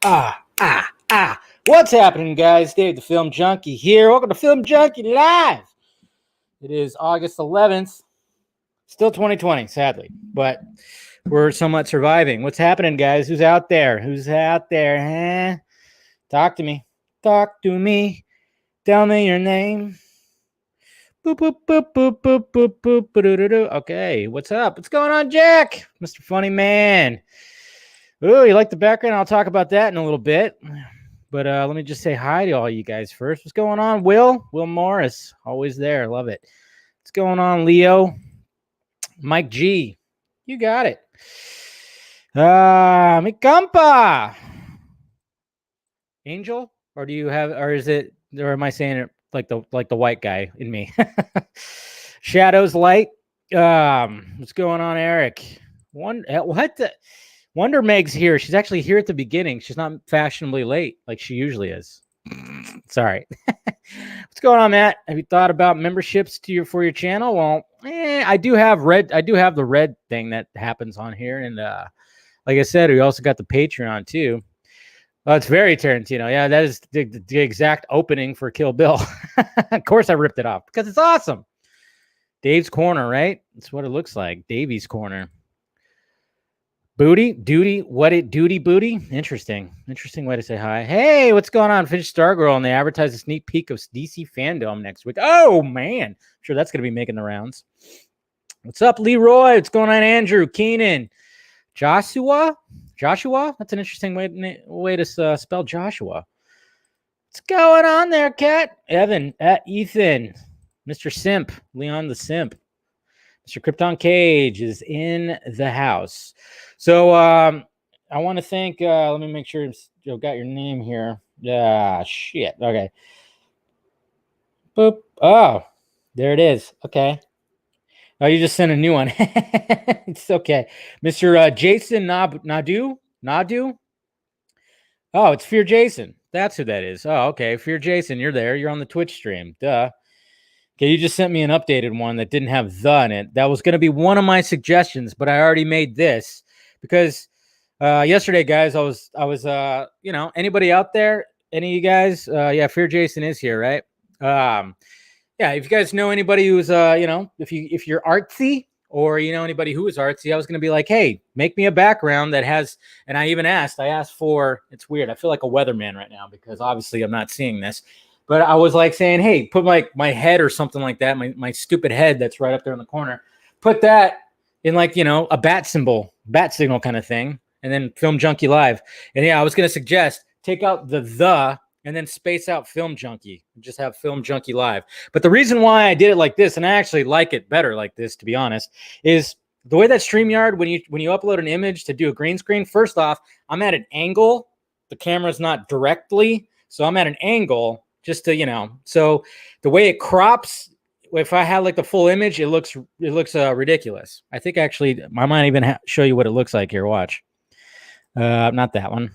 What's happening, guys? Dave the Film Junkie here. Welcome to Film Junkie Live. It is August 11th. Still 2020, sadly, but we're somewhat surviving. What's happening, guys? Who's out there? Who's out there, huh? Talk to me. Talk to me. Tell me your name. Boop, boop, boop, boop, boop, boop, boop, boop. Okay, what's up? What's going on, Jack? Mr. Funny Man. Oh, you like the background? I'll talk about that in a little bit. But let me just say hi to all you guys first. What's going on, Will? Will Morris. Always there. Love it. What's going on, Leo? Mike G. You got it. Mi compa. Angel? Or do you have, or is it, or am I saying it like the white guy in me? Shadows Light. What's going on, Eric? What the? Wonder Meg's here. She's actually here at the beginning. She's not fashionably late like she usually is. Sorry. What's going on, Matt? Have you thought about memberships for your channel? Well, I do have the red thing that happens on here, and like I said, we also got the Patreon too. It's very Tarantino. Yeah, that is the exact opening for Kill Bill. Of course, I ripped it off because it's awesome. Dave's Corner, right? That's what it looks like. Davey's Corner. Booty, duty, what it duty booty? Interesting way to say hi. Hey, what's going on? Finished Stargirl, and they advertise a sneak peek of DC Fandom next week. Oh man, I'm sure that's gonna be making the rounds. What's up, Leroy? What's going on, Andrew? Keenan, Joshua. That's an interesting way to spell Joshua. What's going on there, Kat? Evan, Ethan, Mr. Simp, Leon the Simp. Mr. Krypton Cage is in the house. So I want to thank, let me make sure you got your name here. Shit. Okay. Boop. Oh, there it is. Okay. Oh, you just sent a new one. It's okay. Mr. Jason Nadu. Oh, it's Fear Jason. That's who that is. Oh, okay. Fear Jason, you're there. You're on the Twitch stream. Duh. Okay, you just sent me an updated one that didn't have the in it. That was going to be one of my suggestions, but I already made this because yesterday, guys, I was anybody out there? Any of you guys? Yeah, Fear Jason is here, right? Yeah, if you guys know anybody who's if you're artsy or anybody who is artsy, I was going to be like, hey, make me a background that has. And I asked for. It's weird. I feel like a weatherman right now because obviously I'm not seeing this. But I was like saying, hey, put my head or something like that, my stupid head that's right up there in the corner. Put that in a bat signal kind of thing, and then Film Junkie Live. And yeah, I was going to suggest take out the and then space out Film Junkie. Just have Film Junkie Live. But the reason why I did it like this, and I actually like it better like this, to be honest, is the way that StreamYard, when you upload an image to do a green screen, first off, I'm at an angle. The camera's not directly, so I'm at an angle. Just to, so the way it crops, if I had like the full image, it looks ridiculous. I think actually I might even show you what it looks like here. Watch. Not that one.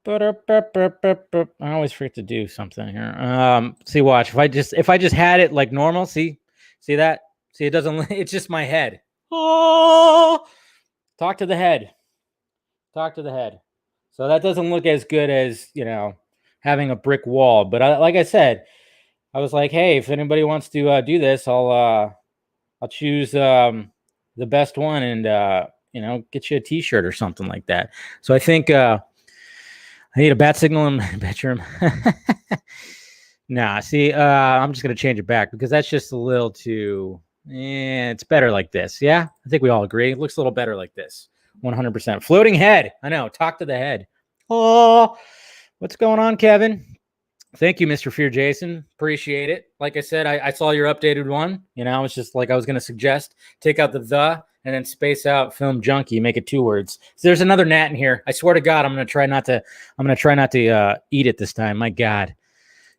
I always forget to do something here. See, watch. If I just had it like normal, see that? See, it doesn't, it's just my head. Oh, talk to the head. So that doesn't look as good as, having a brick wall. But like I said, I was like, hey, if anybody wants to do this, I'll choose the best one and, get you a T-shirt or something like that. So I think I need a bat signal in my bedroom. Nah, see, I'm just going to change it back because that's just a little too, it's better like this. Yeah, I think we all agree. It looks a little better like this. 100%. Floating head. I know. Talk to the head. Oh, what's going on, Kevin? Thank you, Mr. Fear Jason. Appreciate it. Like I said, I saw your updated one. It's just like I was going to suggest. Take out the and then space out Film Junkie. Make it 2 words. So there's another gnat in here. I swear to God, I'm going to try not to eat it this time. My God.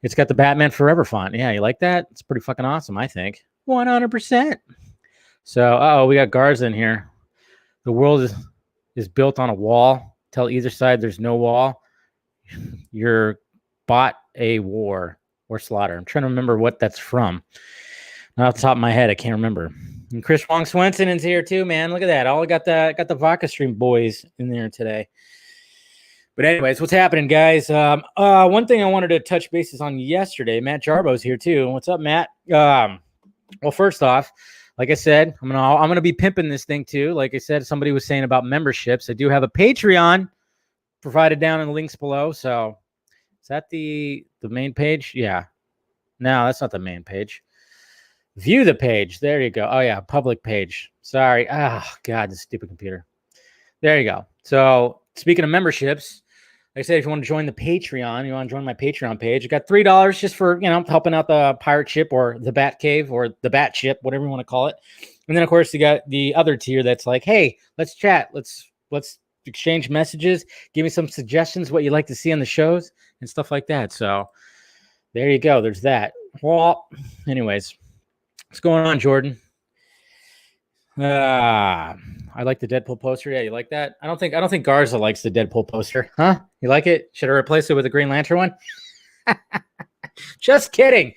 It's got the Batman Forever font. Yeah, you like that? It's pretty fucking awesome, I think. 100%. So, we got Garza in here. The world is built on a wall. Tell either side there's no wall. You're bought a war or slaughter. I'm trying to remember what that's from. Not off the top of my head, I can't remember. And Chris Wong Swenson is here too, man. Look at that. All got the Vodka Stream boys in there today. But anyways, what's happening, guys? One thing I wanted to touch bases on yesterday. Matt Jarbo's here too. What's up, Matt? Well, first off, like I said, I'm gonna be pimping this thing too. Like I said, somebody was saying about memberships. I do have a Patreon provided down in the links below. So is that the main page? Yeah. No, that's not the main page. View the page. There you go. Oh yeah, public page. Sorry. Oh God, this stupid computer. There you go. So speaking of memberships, like I said, if you want to join the Patreon, you want to join my Patreon page, you got $3 just for, helping out the pirate ship or the Bat Cave or the Bat Ship, whatever you want to call it. And then of course you got the other tier that's like, hey, let's chat. Let's exchange messages. Give me some suggestions, what you'd like to see on the shows and stuff like that. So there you go. There's that. Well, anyways, what's going on, Jordan? I like the Deadpool poster. Yeah, you like that? I don't think Garza likes the Deadpool poster. Huh? You like it? Should I replace it with a Green Lantern one? Just kidding.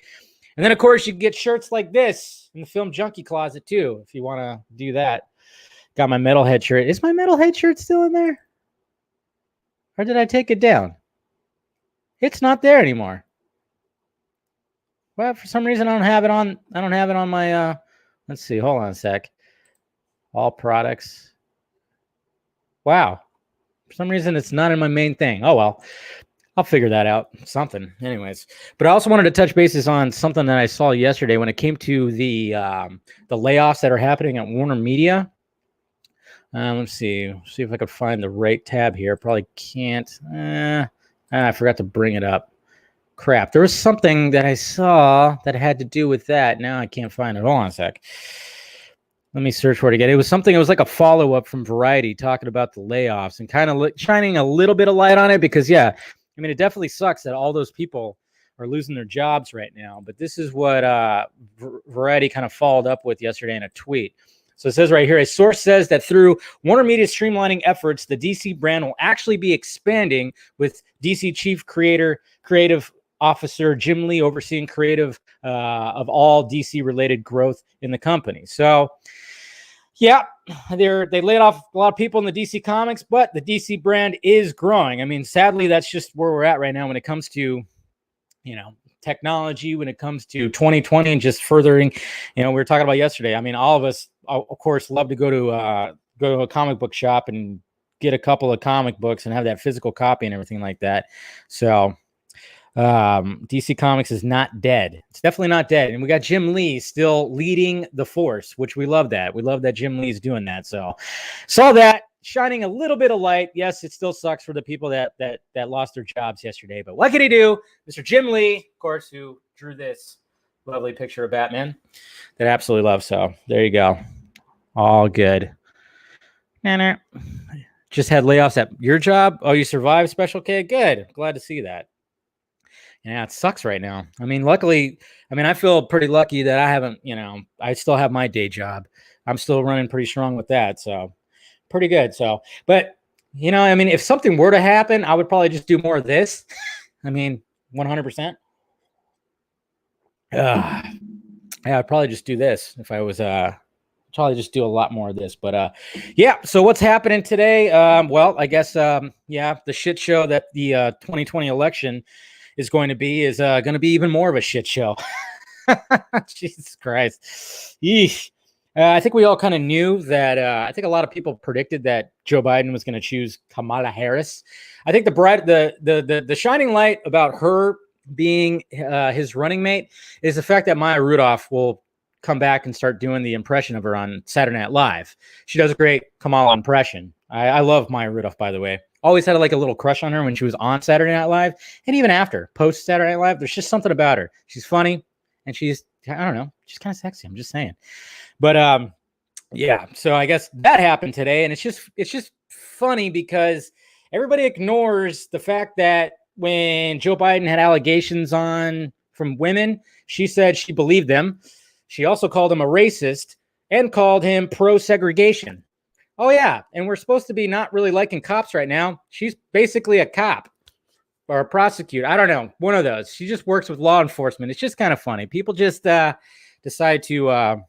And then of course you can get shirts like this in the Film Junkie closet too, if you want to do that. Got my Metalhead shirt. Is my Metalhead shirt still in there? Or did I take it down? It's not there anymore. Well, for some reason I don't have it on my let's see, hold on a sec. All products. Wow. For some reason, it's not in my main thing. Oh, well. I'll figure that out. Something. Anyways. But I also wanted to touch bases on something that I saw yesterday when it came to the layoffs that are happening at Warner Media. Let's see. See if I could find the right tab here. Probably can't. I forgot to bring it up. Crap. There was something that I saw that had to do with that. Now I can't find it. Hold on a sec. Let me search for it again. It was like a follow-up from Variety talking about the layoffs and kind of shining a little bit of light on it because, yeah, I mean, it definitely sucks that all those people are losing their jobs right now. But this is what Variety kind of followed up with yesterday in a tweet. So it says right here, a source says that through Warner Media's streamlining efforts, the DC brand will actually be expanding with DC Chief Creative Officer Jim Lee overseeing creative of all DC-related growth in the company. So, yeah, they laid off a lot of people in the DC Comics, but the DC brand is growing. I mean, sadly, that's just where we're at right now when it comes to, technology, when it comes to 2020 and just furthering, we were talking about yesterday. I mean, all of us, of course, love to go to a comic book shop and get a couple of comic books and have that physical copy and everything like that. So DC Comics is not dead. It's definitely not dead. And we got Jim Lee still leading the force, which we love that. We love that Jim Lee's doing that. So saw that shining a little bit of light. Yes, it still sucks for the people that lost their jobs yesterday, but what can he do? Mr. Jim Lee, of course, who drew this lovely picture of Batman that I absolutely love. So there you go. All good. Just had layoffs at your job. Oh, you survived, Special K? Good. Glad to see that. Yeah, it sucks right now. I mean, luckily, I feel pretty lucky that I haven't, I still have my day job. I'm still running pretty strong with that. So pretty good. So, but, if something were to happen, I would probably just do more of this. 100%. Yeah, I'd probably just do this if I was, probably just do a lot more of this. But, yeah, so what's happening today? Well, I guess, the shit show that the 2020 election is going to be even more of a shit show. Jesus Christ. Yeesh. I think we all kind of knew that. I think a lot of people predicted that Joe Biden was going to choose Kamala Harris. I think the shining light about her being his running mate is the fact that Maya Rudolph will come back and start doing the impression of her on Saturday Night Live. She does a great Kamala impression. I love Maya Rudolph, by the way. Always had a little crush on her when she was on Saturday Night Live, and even after, post Saturday Night Live. There's just something about her. She's funny, and she's kind of sexy. I'm just saying. But yeah. So I guess that happened today, and it's just funny because everybody ignores the fact that when Joe Biden had allegations from women, she said she believed them. She also called him a racist and called him pro-segregation. Oh, yeah. And we're supposed to be not really liking cops right now. She's basically a cop or a prosecutor. I don't know. One of those. She just works with law enforcement. It's just kind of funny. People just decide to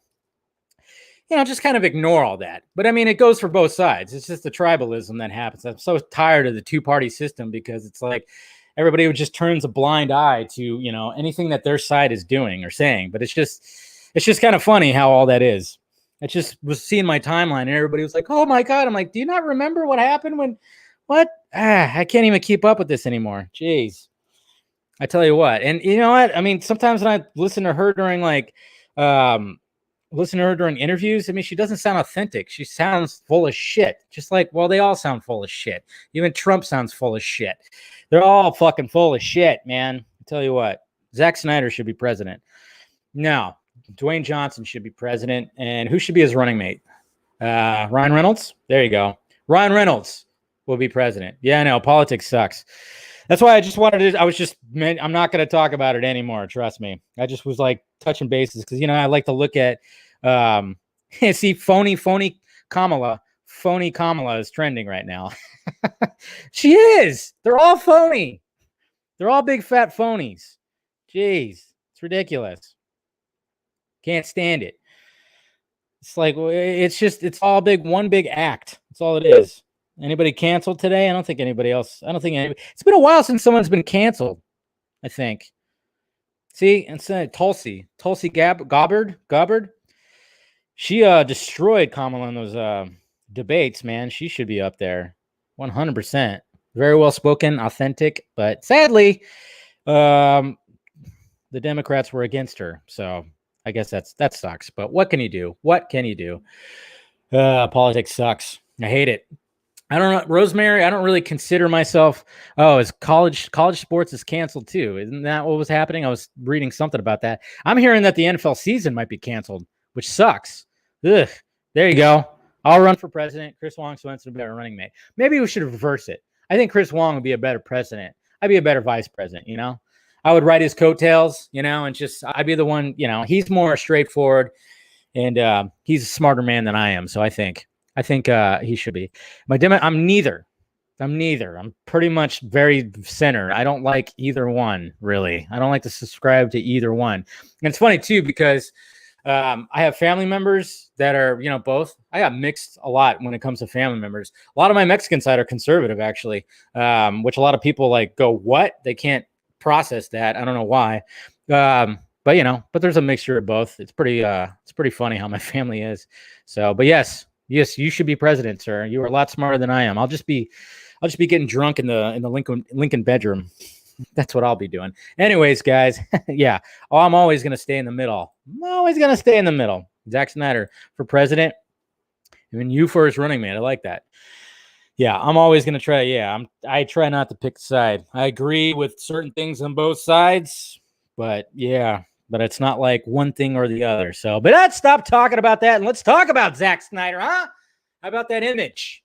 just kind of ignore all that. But I mean, it goes for both sides. It's just the tribalism that happens. I'm so tired of the two-party system because it's like everybody just turns a blind eye to, anything that their side is doing or saying. But it's just kind of funny how all that is. I just was seeing my timeline and everybody was like, oh my God. I'm like, do you not remember what happened when, what? I can't even keep up with this anymore. Jeez. I tell you what. And you know what? I mean, sometimes when I listen to her during during interviews, I mean, she doesn't sound authentic. She sounds full of shit. Just like, well, they all sound full of shit. Even Trump sounds full of shit. They're all fucking full of shit, man. I tell you what, Zack Snyder should be president. No, Dwayne Johnson should be president. And who should be his running mate? Ryan Reynolds? There you go. Ryan Reynolds will be president. Yeah, I know. Politics sucks. That's why I just wanted to, I'm not going to talk about it anymore. Trust me. I just was like touching bases because, I like to look at, see, phony Kamala. Phony Kamala is trending right now. She is. They're all phony. They're all big fat phonies. Jeez. It's ridiculous. Can't stand it. It's like, it's all one big act. That's all it is. Anybody canceled today? I don't think anybody else. It's been a while since someone's been canceled, I think. See, instead Tulsi Gabbard. She destroyed Kamala in those debates, man. She should be up there 100%. Very well spoken, authentic, but sadly, the Democrats were against her. So I guess that sucks. But what can you do? Politics sucks. I hate it. I don't know, Rosemary. I don't really consider myself. Oh, is college sports is canceled too? Isn't that what was happening? I was reading something about that. I'm hearing that the NFL season might be canceled, which sucks. Ugh. There you go. I'll run for president. Chris Wong Swenson would be our running mate. Maybe we should reverse it. I think Chris Wong would be a better president. I'd be a better vice president. I would write his coattails. And just I'd be the one. He's more straightforward, and he's a smarter man than I am. So I think he should be. I'm neither. I'm pretty much very center. I don't like either one, really. I don't like to subscribe to either one. And it's funny, too, because I have family members that are, both. I got mixed a lot when it comes to family members. A lot of my Mexican side are conservative, actually, which a lot of people go, what? They can't process that. I don't know why. But there's a mixture of both. It's pretty funny how my family is. So, but yes, you should be president, sir. You are a lot smarter than I am. I'll just be getting drunk in the Lincoln bedroom. That's what I'll be doing. Anyways, guys, yeah. I'm always gonna stay in the middle. Zack Snyder for president, and you for his running mate. I like that. Yeah, I'm always gonna try. Yeah, I try not to pick a side. I agree with certain things on both sides, but yeah. But it's not like one thing or the other. So, but let's stop talking about that and let's talk about Zack Snyder, huh? How about that image?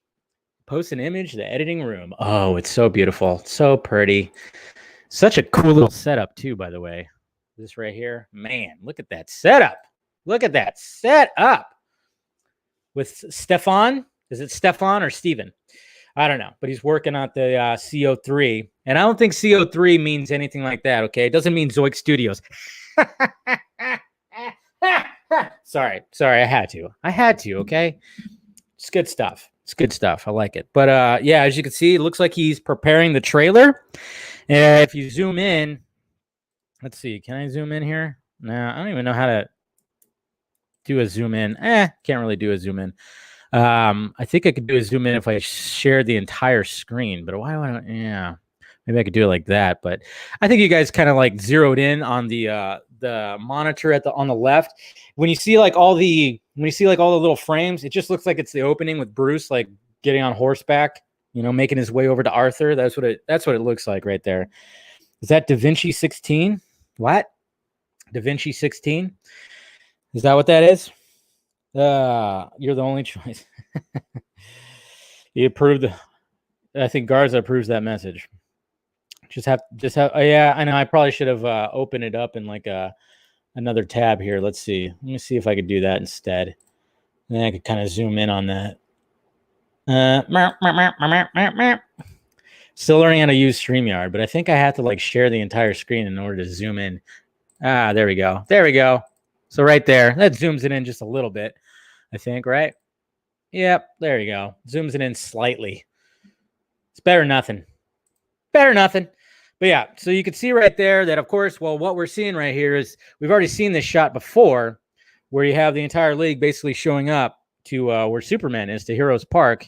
Post an image, the editing room. Oh, it's so beautiful. So pretty. Such a cool little setup, too, by the way. This right here. Man, look at that setup. With Stefan. Is it Stefan or Steven? I don't know, but he's working on the CO3. And I don't think CO3 means anything like that, okay? It doesn't mean Zoic Studios. Sorry, I had to, okay? It's good stuff. I like it. But yeah, as you can see, it looks like he's preparing the trailer. And if you zoom in, let's see, can I zoom in here? No, I don't even know how to do a zoom in. Can't really do a zoom in. I think I could do a zoom in if I shared the entire screen, but why don't I? Maybe I could do it like that, but I think you guys kind of zeroed in on the monitor on the left. When you see all the little frames, it just looks like it's the opening with Bruce getting on horseback, making his way over to Arthur. That's what it looks like right there. Is that DaVinci 16? What? DaVinci 16? Is that what that is? You're the only choice. He approved. I think Garza approves that message. Just have. Yeah, I know. I probably should have opened it up in another tab here. Let's see. Let me see if I could do that instead. And then I could kind of zoom in on that. Still learning how to use StreamYard, but I think I have to share the entire screen in order to zoom in. There we go. So right there, that zooms it in just a little bit, I think, right? Yep, there you go. Zooms it in slightly. It's better than nothing. Better than nothing. But yeah, so you can see right there that, of course, well, what we're seeing right here is we've already seen this shot before where you have the entire league basically showing up to where Superman is, to Heroes Park.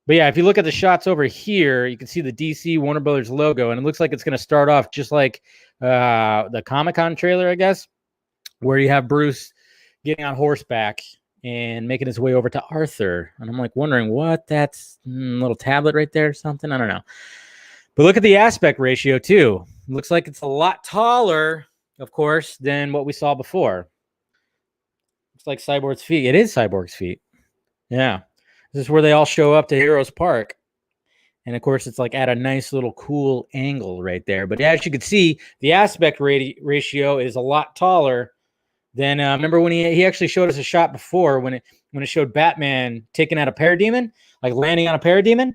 But yeah, if you look at the shots over here, you can see the DC Warner Brothers logo, and it looks like it's going to start off just like the Comic-Con trailer, I guess, where you have Bruce getting on horseback and making his way over to Arthur. And I'm like wondering what that's little tablet right there or something. I don't know. But look at the aspect ratio too. It looks like it's a lot taller, of course, than what we saw before. It's like Cyborg's feet. It is Cyborg's feet. Yeah. This is where they all show up to Heroes Park. And of course, it's like at a nice little cool angle right there. But as you can see, the aspect ratio is a lot taller than remember when he actually showed us a shot before when it showed Batman taking out a parademon, like landing on a parademon,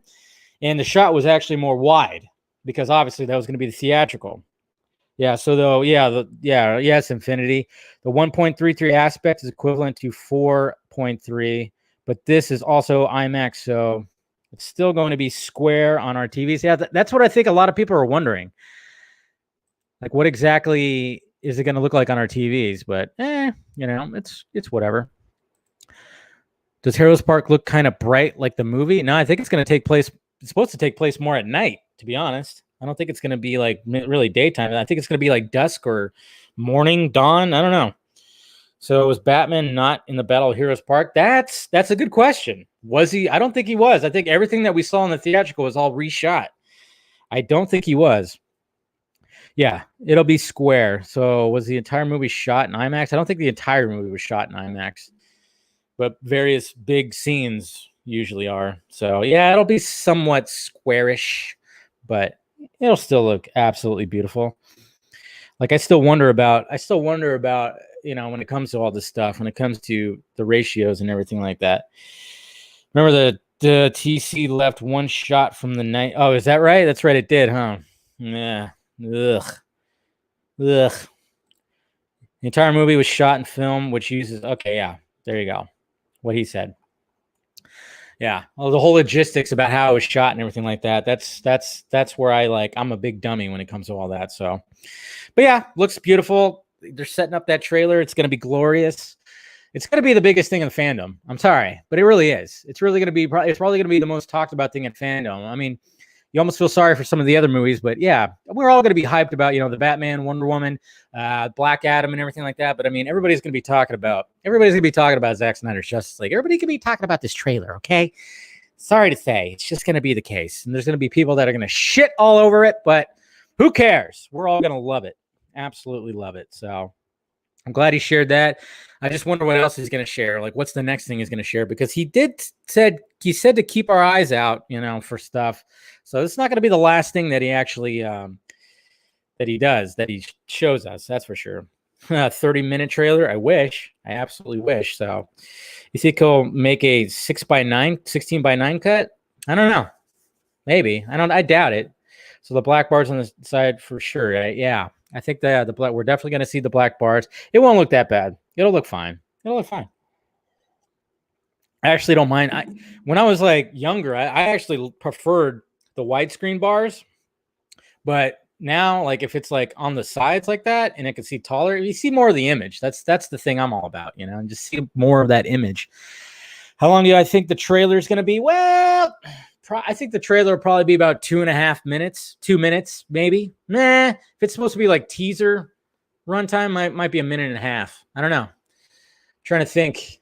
and the shot was actually more wide because obviously that was going to be the theatrical. Yeah, so though, yes, Infinity. The 1.33 aspect is equivalent to 4.3, but this is also IMAX, so it's still going to be square on our TVs. Yeah, that's what I think a lot of people are wondering. Like, what exactly is it going to look like on our TVs? But, it's whatever. Does Heroes Park look kind of bright like the movie? No, I think it's going to take place. It's supposed to take place more at night, to be honest. I don't think it's going to be like really daytime. I think it's going to be like dusk or morning, dawn. I don't know. So was Batman not in the Battle of Heroes Park? That's a good question. Was he? I don't think he was. I think everything that we saw in the theatrical was all reshot. I don't think he was. Yeah, it'll be square. So was the entire movie shot in IMAX? I don't think the entire movie was shot in IMAX, but various big scenes usually are. So yeah, it'll be somewhat squarish, but it'll still look absolutely beautiful. Like I still wonder about, when it comes to all this stuff, when it comes to the ratios and everything like that. Remember the TC left one shot from the night. Oh, is that right? That's right. It did, huh? Yeah. Ugh. The entire movie was shot in film, which uses, okay, yeah, there you go. What he said. Yeah. Well, the whole logistics about how it was shot and everything like that. That's where I'm a big dummy when it comes to all that. So, but yeah, looks beautiful. They're setting up that trailer. It's going to be glorious. It's going to be the biggest thing in the fandom. I'm sorry, but it really is. It's really going to be, it's probably going to be the most talked about thing in fandom. I mean, you almost feel sorry for some of the other movies, but yeah, we're all going to be hyped about, the Batman, Wonder Woman, Black Adam and everything like that. But I mean, everybody's going to be talking about Zack Snyder's Justice League. Everybody can be talking about this trailer. Okay. Sorry to say, it's just going to be the case. And there's going to be people that are going to shit all over it, but who cares? We're all going to love it. Absolutely love it. So I'm glad he shared that. I just wonder what else he's going to share. Like, what's the next thing he's going to share? Because he said to keep our eyes out, for stuff. So it's not going to be the last thing that he actually that he shows us. That's for sure. 30-minute trailer. I absolutely wish. So you think he'll make a 16:9 cut? I don't know. Maybe. I doubt it. So the black bars on the side for sure. Right? Yeah. I think the black, we're definitely going to see the black bars. It won't look that bad. It'll look fine. I actually don't mind. When I was younger, I actually preferred the widescreen bars, but now if it's on the sides like that and I can see taller, you see more of the image. That's the thing I'm all about, and just see more of that image. How long do I think the trailer is going to be? Well, I think the trailer will probably be about 2.5 minutes, 2 minutes, maybe. If it's supposed to be teaser runtime, might be a minute and a half. I don't know. I'm trying to think,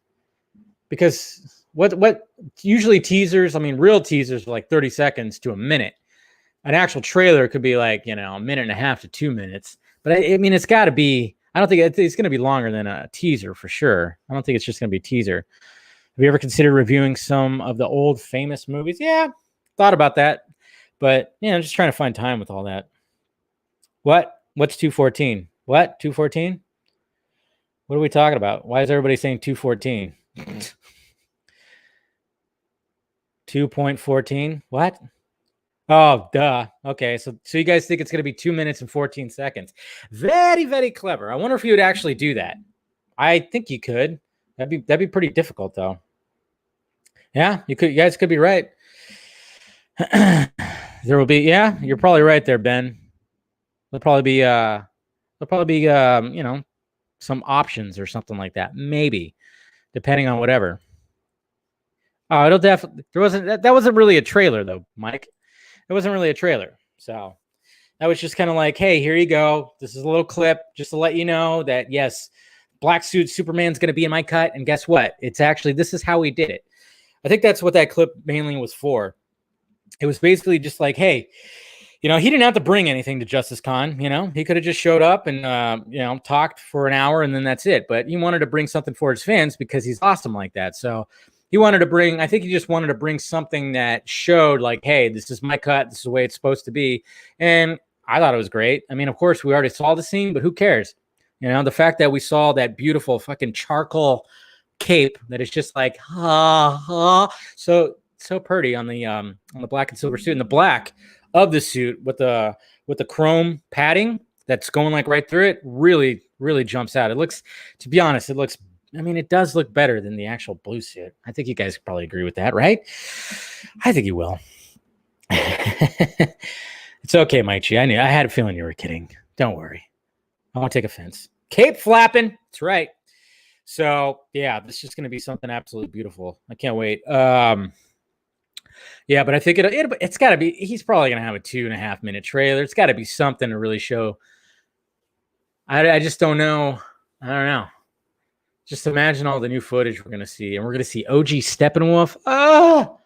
because what usually teasers, real teasers are 30 seconds to a minute. An actual trailer could be a minute and a half to 2 minutes. But it's got to be, I don't think it's going to be longer than a teaser for sure. I don't think it's just going to be a teaser. Have you ever considered reviewing some of the old famous movies? Yeah, thought about that. But, I'm just trying to find time with all that. What's 214? What? 214? What are we talking about? Why is everybody saying 214? 2.14? What? Oh, duh. Okay, so you guys think it's going to be 2 minutes and 14 seconds. Very, very clever. I wonder if you would actually do that. I think you could. That'd be pretty difficult though. Yeah, you could. You guys could be right. There will be. Yeah, you're probably right there, Ben. There'll probably be. You know, some options or something like that. Maybe, depending on whatever. Oh, it'll definitely. There wasn't. That wasn't really a trailer though, Mike. It wasn't really a trailer. So that was just kind of like, hey, here you go. This is a little clip just to let you know that yes, Black Suit Superman's going to be in my cut. And guess what? It's actually, this is how we did it. I think that's what that clip mainly was for. It was basically just like, hey, you know, he didn't have to bring anything to Justice Con. You know, he could have just showed up and, you know, talked for an hour and then that's it. But he wanted to bring something for his fans because he's awesome like that. So he wanted to bring, I think he just wanted to bring something that showed like, hey, this is my cut. This is the way it's supposed to be. And I thought it was great. I mean, of course, we already saw the scene, but who cares? You know, the fact that we saw that beautiful fucking charcoal cape that is just like, so pretty on the black and silver suit, and the black of the suit with the chrome padding that's going like right through it really, really jumps out. It looks, to be honest, it looks, I mean, it does look better than the actual blue suit. I think you guys probably agree with that, right? I think you will. It's okay, Mike G. I had a feeling you were kidding. Don't worry. I won't take offense. Cape flapping. That's right. So, yeah, this is just going to be something absolutely beautiful. I can't wait. Yeah, but I think it's got to be, he's probably going to have a 2.5 minute trailer. It's got to be something to really show. I just don't know. I don't know. Just imagine all the new footage we're going to see. And we're going to see OG Steppenwolf. OG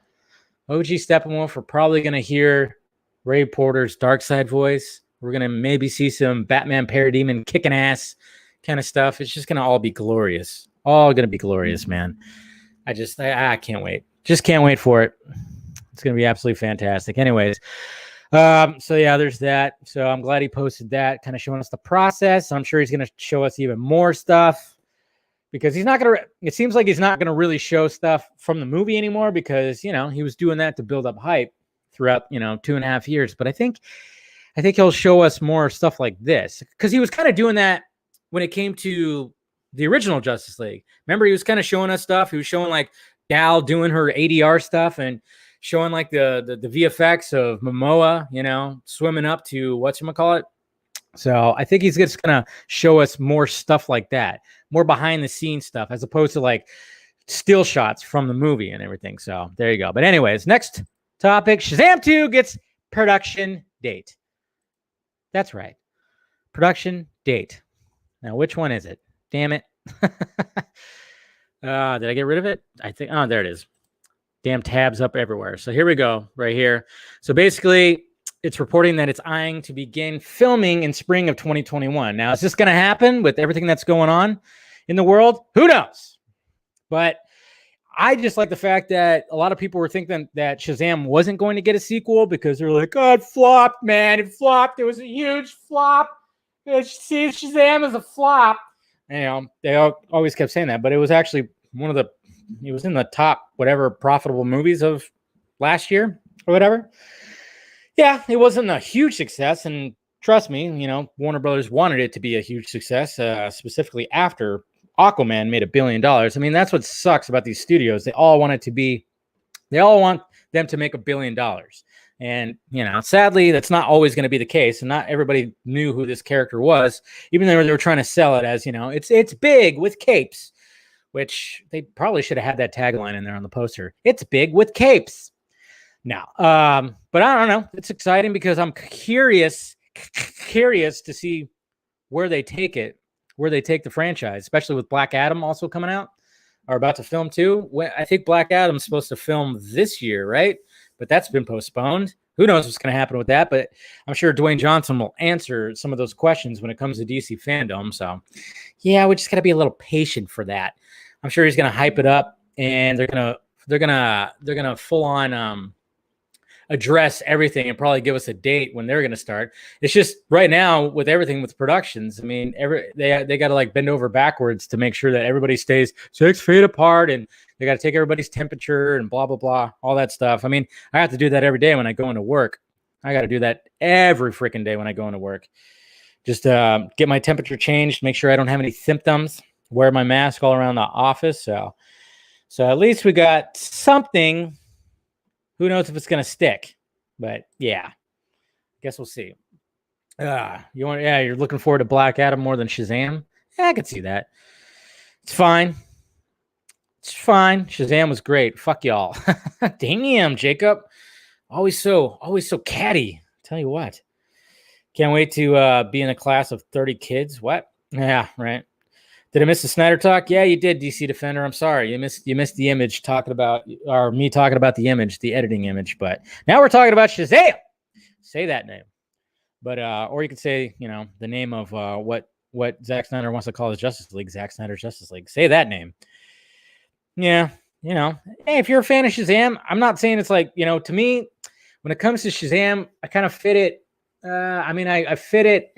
Steppenwolf. We're probably going to hear Ray Porter's Darkseid voice. We're going to maybe see some Batman Parademon kicking ass kind of stuff. It's just going to all be glorious. All going to be glorious, man. I can't wait. Just can't wait for it. It's going to be absolutely fantastic. Anyways, so yeah, there's that. So I'm glad he posted that, kind of showing us the process. I'm sure he's going to show us even more stuff. Because he's not going to, it seems like he's not going to really show stuff from the movie anymore because, you know, he was doing that to build up hype throughout, you know, 2.5 years. But I think he'll show us more stuff like this because he was kind of doing that when it came to the original Justice League. Remember, he was kind of showing us stuff. He was showing like Gal doing her ADR stuff and showing like the VFX of Momoa, you know, swimming up to whatchamacallit. So I think he's just going to show us more stuff like that, more behind the scenes stuff, as opposed to like still shots from the movie and everything. So there you go. But anyways, next topic, Shazam 2 gets production date. That's right. Production date. Now, which one is it? Damn it. Did I get rid of it? I think, oh, there it is. Damn tabs up everywhere. So here we go, right here. So basically, it's reporting that it's eyeing to begin filming in spring of 2021. Now, is this going to happen with everything that's going on in the world? Who knows? But I just like the fact that a lot of people were thinking that Shazam wasn't going to get a sequel because they're like, oh, it flopped, man. It flopped. It was a huge flop. See, Shazam is a flop. You know, they always kept saying that, but it was actually it was in the top, whatever, profitable movies of last year or whatever. Yeah, it wasn't a huge success, and trust me, you know, Warner Brothers wanted it to be a huge success, specifically after Aquaman made $1 billion. I mean, that's what sucks about these studios. They all want them to make $1 billion. And, you know, sadly, that's not always going to be the case, and not everybody knew who this character was, even though they were trying to sell it as, you know, it's big with capes, which they probably should have had that tagline in there on the poster. It's big with capes. No, but I don't know. It's exciting because I'm curious to see where they take it, where they take the franchise, especially with Black Adam also coming out or about to film too. I think Black Adam's supposed to film this year, right? But that's been postponed. Who knows what's going to happen with that? But I'm sure Dwayne Johnson will answer some of those questions when it comes to DC fandom. So, yeah, we just got to be a little patient for that. I'm sure he's going to hype it up, and they're gonna full on address everything and probably give us a date when they're going to start. It's just right now with everything with productions. I mean, they got to like bend over backwards to make sure that everybody stays 6 feet apart, and they got to take everybody's temperature and blah, blah, blah, all that stuff. I mean, I have to do that every day when I go into work. I got to do that every freaking day when I go into work. Just get my temperature changed, make sure I don't have any symptoms wear my mask all around the office. So at least we got something. Who knows if it's going to stick? But yeah, guess we'll see. You're looking forward to Black Adam more than Shazam? Yeah, I could see that. It's fine. Shazam was great. Fuck y'all. Damn, Jacob. Always so catty. Tell you what. Can't wait to be in a class of 30 kids. What? Yeah, right. Did I miss the Snyder talk? Yeah, you did, DC Defender. I'm sorry. You missed the image talking about, or me talking about the image, the editing image. But now we're talking about Shazam. Say that name. But or you could say, the name of what Zack Snyder wants to call his Justice League, Zack Snyder's Justice League. Say that name. Yeah, hey, if you're a fan of Shazam, I'm not saying it's like, to me, when it comes to Shazam, I kind of fit it. I fit it.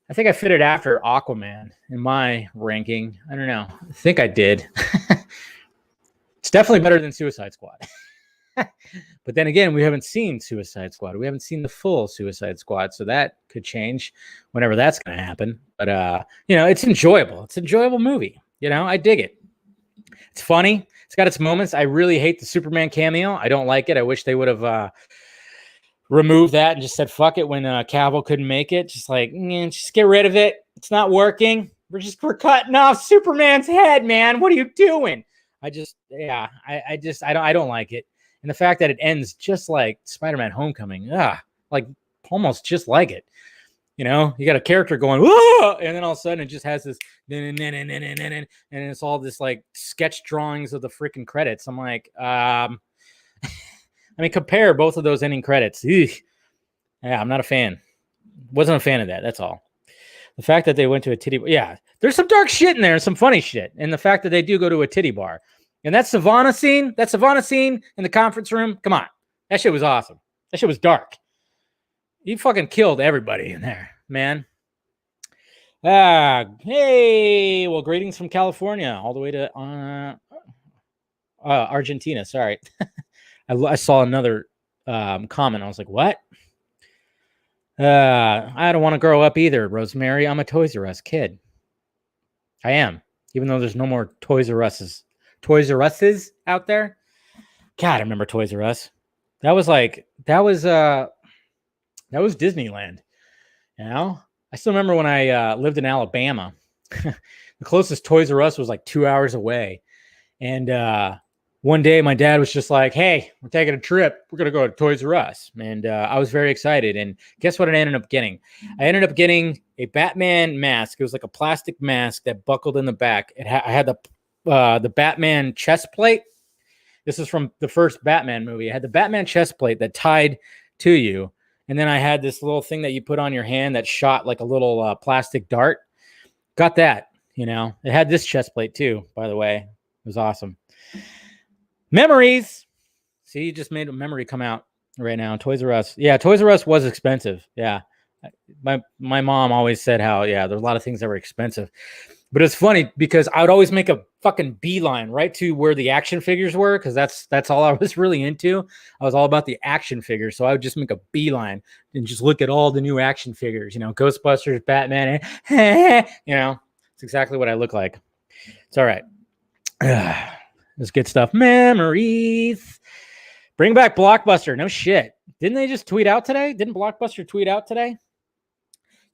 I think I fit it after Aquaman in my ranking. I don't know. I think I did. It's definitely better than Suicide Squad. But then again, we haven't seen Suicide Squad. We haven't seen the full Suicide Squad, so that could change whenever that's going to happen. But it's enjoyable. It's an enjoyable movie. I dig it. It's funny. It's got its moments. I really hate the Superman cameo. I don't like it. I wish they would have removed that and just said fuck it when Cavill couldn't make it. Just just get rid of it. It's not working. We're cutting off Superman's head, man. What are you doing? I don't like it. And the fact that it ends just like Spider-Man Homecoming, almost just like it. You got a character going, whoa! And then all of a sudden it just has this, and it's all this like sketch drawings of the freaking credits. I'm like, compare both of those ending credits. Eugh. Yeah, I'm not a fan. Wasn't a fan of that. That's all. The fact that they went to a titty bar. Yeah, there's some dark shit in there and some funny shit. And the fact that they do go to a titty bar. And that Savannah scene in the conference room. Come on. That shit was awesome. That shit was dark. You fucking killed everybody in there, man. Hey. Well, greetings from California all the way to Argentina. Sorry. I saw another comment. I was like, what? I don't want to grow up either, Rosemary. I'm a Toys R Us kid. I am. Even though there's no more Toys R Us's out there. God, I remember Toys R Us. That was Disneyland. I still remember when I lived in Alabama. The closest Toys R Us was like 2 hours away. And one day my dad was just like, hey, we're taking a trip. We're going to go to Toys R Us. And I was very excited. And guess what I ended up getting? I ended up getting a Batman mask. It was like a plastic mask that buckled in the back. I had the Batman chest plate. This is from the first Batman movie. I had the Batman chest plate that tied to you. And then I had this little thing that you put on your hand that shot like a little plastic dart. Got that, It had this chest plate too, by the way. It was awesome. Memories. See, you just made a memory come out right now. Toys R Us. Yeah, Toys R Us was expensive. Yeah. My mom always said how, there's a lot of things that were expensive. But it's funny because I would always make a fucking beeline right to where the action figures were, because that's all I was really into. I was all about the action figures. So I would just make a beeline and just look at all the new action figures, Ghostbusters, Batman, it's exactly what I look like. It's all right. It's good stuff. Memories. Bring back Blockbuster. No shit. Didn't they just tweet out today? Didn't Blockbuster tweet out today?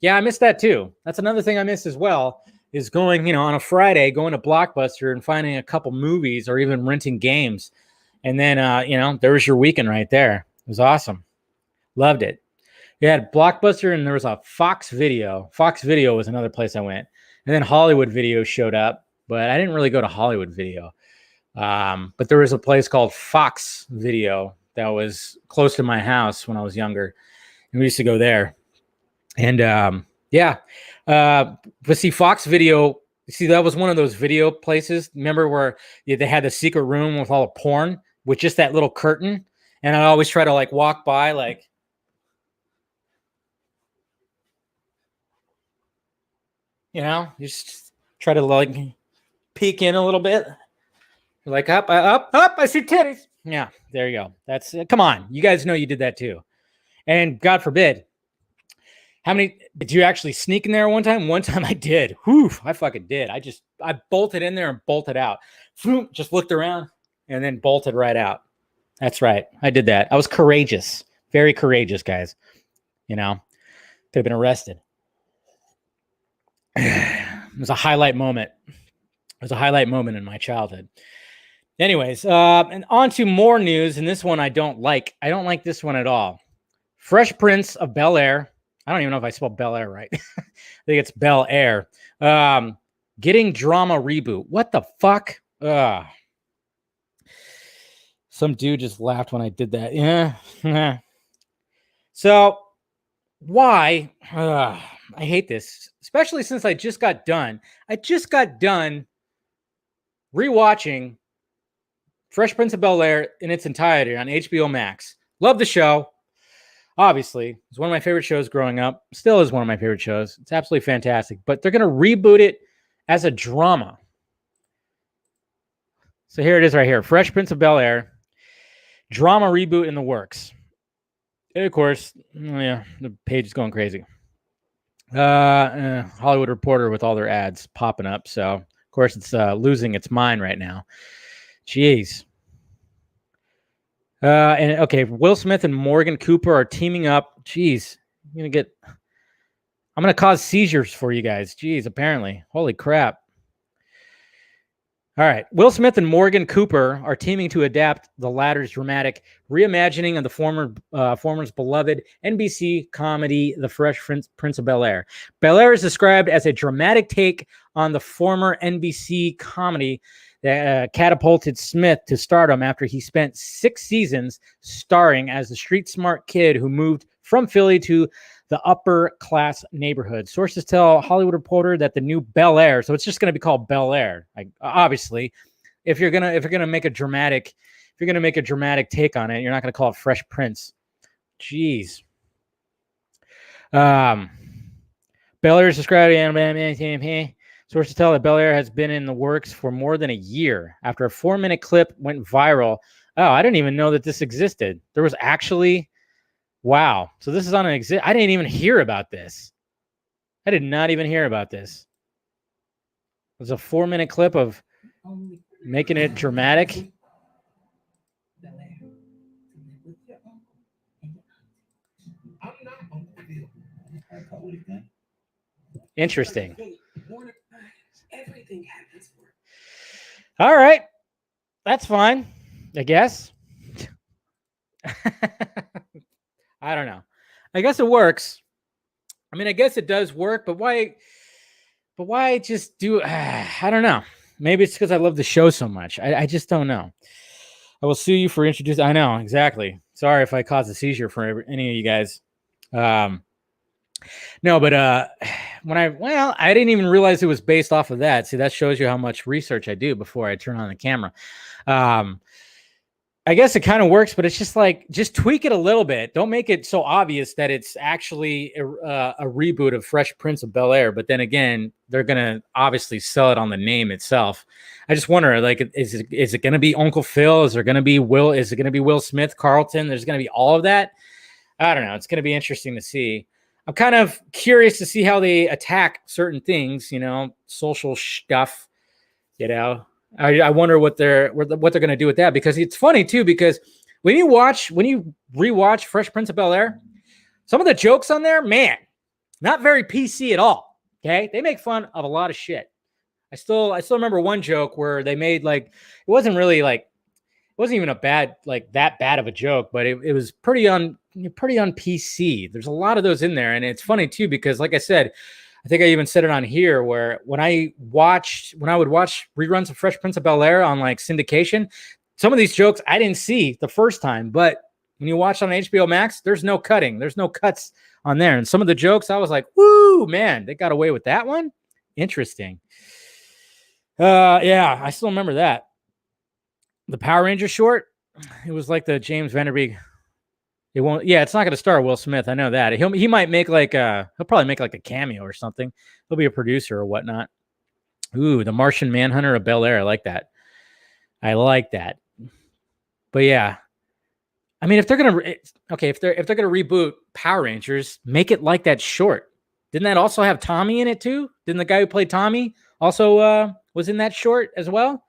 Yeah, I missed that too. That's another thing I missed as well, is going, on a Friday, going to Blockbuster and finding a couple movies or even renting games. And then, there was your weekend right there. It was awesome. Loved it. You had Blockbuster and there was a Fox Video. Fox Video was another place I went. And then Hollywood Video showed up, but I didn't really go to Hollywood Video. But there was a place called Fox Video that was close to my house when I was younger. And we used to go there. And but see, Fox Video, that was one of those video places. Remember where they had the secret room with all the porn with just that little curtain? And I always try to walk by you just try to peek in a little bit. Up, I see titties. Yeah, there you go. That's come on. You guys know you did that too. And God forbid, How many did you actually sneak in there one time? One time I did. Whew, I fucking did. I bolted in there and bolted out. Just looked around and then bolted right out. That's right. I did that. I was courageous. Very courageous, guys. You know, could have been arrested. It was a highlight moment. It was a highlight moment in my childhood. Anyways, and on to more news. And this one I don't like. I don't like this one at all. Fresh Prince of Bel-Air. I don't even know if I spelled Bel-Air right. I think it's Bel-Air. Getting drama reboot. What the fuck? Some dude just laughed when I did that. Yeah. So why? I hate this, especially since I just got done. Rewatching Fresh Prince of Bel-Air in its entirety on HBO Max. Love the show. Obviously, it's one of my favorite shows growing up. Still is one of my favorite shows. It's absolutely fantastic. But they're going to reboot it as a drama. So here it is right here. Fresh Prince of Bel-Air. Drama reboot in the works. And of course, yeah, the page is going crazy. Hollywood Reporter with all their ads popping up. So, of course, it's losing its mind right now. Jeez. And okay, Will Smith and Morgan Cooper are teaming up. Jeez, I'm gonna cause seizures for you guys. Jeez, apparently. Holy crap. All right. Will Smith and Morgan Cooper are teaming to adapt the latter's dramatic reimagining of the former's beloved NBC comedy, The Fresh Prince of Bel-Air. Bel-Air is described as a dramatic take on the former NBC comedy that catapulted Smith to stardom after he spent 6 seasons starring as the street-smart kid who moved from Philly to the upper-class neighborhood. Sources tell Hollywood Reporter that the new Bel-Air, so it's just going to be called Bel-Air. Like, obviously, if you're gonna make a dramatic take on it, you're not going to call it Fresh Prince. Jeez. Bel-Air is described as sources tell that Bel-Air has been in the works for more than a year after a 4-minute clip went viral. Oh, I didn't even know that this existed. There was actually, wow. So this is on an exist. I didn't even hear about this. I did not even hear about this. It was a 4-minute clip of making it dramatic. Interesting. Everything happens for it. All right. That's fine, I guess. I don't know. I guess it works. I mean, I guess it does work, but why just do I don't know. Maybe it's because I love the show so much. I just don't know. I will sue you for introducing. I know, exactly. Sorry if I caused a seizure for any of you guys. No, but I didn't even realize it was based off of that. See, that shows you how much research I do before I turn on the camera. I guess it kind of works, but it's just like, just tweak it a little bit. Don't make it so obvious that it's actually a reboot of Fresh Prince of Bel-Air. But then again, they're gonna obviously sell it on the name itself. I just wonder, like, is it gonna be Uncle Phil? Is it gonna be Will Smith, Carlton? There's gonna be all of that. I don't know. It's gonna be interesting to see. I'm kind of curious to see how they attack certain things, social stuff, I wonder what they're going to do with that, because it's funny too, because when you rewatch Fresh Prince of Bel-Air, some of the jokes on there, man, not very PC at all. Okay. They make fun of a lot of shit. I still remember one joke where they made, like, it wasn't even that bad of a joke, but it was pretty on PC. There's a lot of those in there. And it's funny too, because like I said, I think I even said it on here, where when I would watch reruns of Fresh Prince of Bel-Air on like syndication, some of these jokes I didn't see the first time, but when you watch on HBO Max, there's no cuts on there. And some of the jokes I was like, woo, man, they got away with that one. Interesting. Yeah, I still remember that. The Power Ranger short, it was like the James Vanderbeek. It won't. Yeah, it's not going to star Will Smith. I know that. He might make he'll probably make like a cameo or something. He'll be a producer or whatnot. Ooh, the Martian Manhunter of Bel-Air. I like that. But yeah, I mean, if they're gonna if they're gonna reboot Power Rangers, make it like that short. Didn't that also have Tommy in it too? Didn't the guy who played Tommy also was in that short as well?